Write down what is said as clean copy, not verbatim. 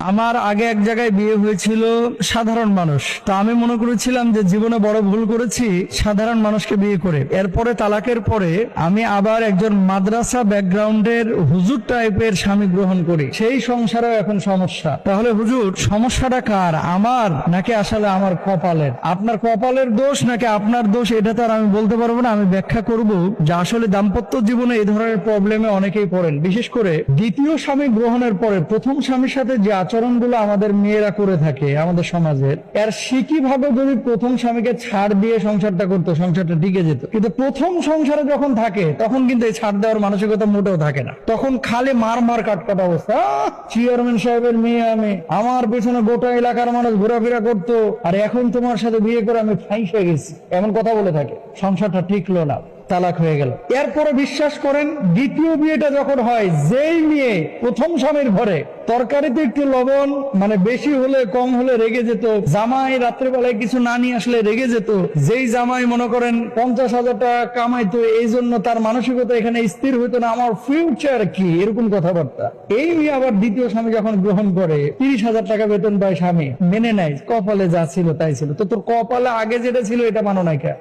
আমার আগে এক জায়গায় বিয়ে হয়েছিল সাধারণ মানুষ, তা আমি মনে করেছিলাম যে জীবনে বড় ভুল করেছি সাধারণ মানুষকে বিয়ে করে। এরপরে তালাকের পরে আমি আবার একজন মাদ্রাসা ব্যাকগ্রাউন্ডের হুজুর টাইপের স্বামী গ্রহণ করি, সেই সংসারেও এখন সমস্যা। তাহলে হুজুর, সমস্যাটা কার, আমার নাকি আসলে আমার কপালের? আপনার কপালের দোষ নাকি আপনার দোষ, এটা তো আর আমি বলতে পারবো না। আমি ব্যাখ্যা করব যে আসলে দাম্পত্য জীবনে এই ধরনের প্রবলেমে অনেকেই পড়েন, বিশেষ করে দ্বিতীয় স্বামী গ্রহণের পরে প্রথম স্বামীর সাথে যে আচরণগুলো আমাদের মেয়েরা করে থাকে আমাদের সমাজের, এর সিকি ভাবে যদি প্রথম স্বামীকে ছাড় দিয়ে সংসারটা করতো, সংসারটা টিকে যেত। কিন্তু প্রথম সংসারে যখন থাকে তখন কিন্তু এই ছাড় দেওয়ার মানসিকতা মোটেও থাকে না, তখন খালি মার মার কাটকাটা অবস্থা। চেয়ারম্যান সাহেবের মেয়ে আমি, আমার পেছনে গোটা এলাকার মানুষ ঘোরাফেরা করতো, আর এখন তোমার সাথে বিয়ে করে আমি ফাঁসে গেছি, এমন কথা বলে থাকে। সংসারটা টিকলো না, তালাক হয়ে গেল। এরপরে বিশ্বাস করেন, দ্বিতীয় বিয়েটা যখন হয়, যেই মেয়ে প্রথম স্বামীর ঘরে তরকারিতে একটু লবণ মানে বেশি হলে কম হলে রেগে যেত, জামাই রাত্রেবেলায় কিছু না নিয়ে আসলে রেগে যেত, যেই জামাই মনে করেন 50,000 টাকা কামাইতো, এই জন্য তার মানসিকতা এখানে স্থির হইতো না, আমার ফিউচার কি, এরকম কথাবার্তা। এই মেয়ে আবার দ্বিতীয় স্বামী যখন গ্রহণ করে, 30,000 টাকা বেতন পায় স্বামী, মেনে নেয়, কপালে যা ছিল তাই ছিল। তো তোর কপালে আগে যেটা ছিল এটা মানো নাই কে?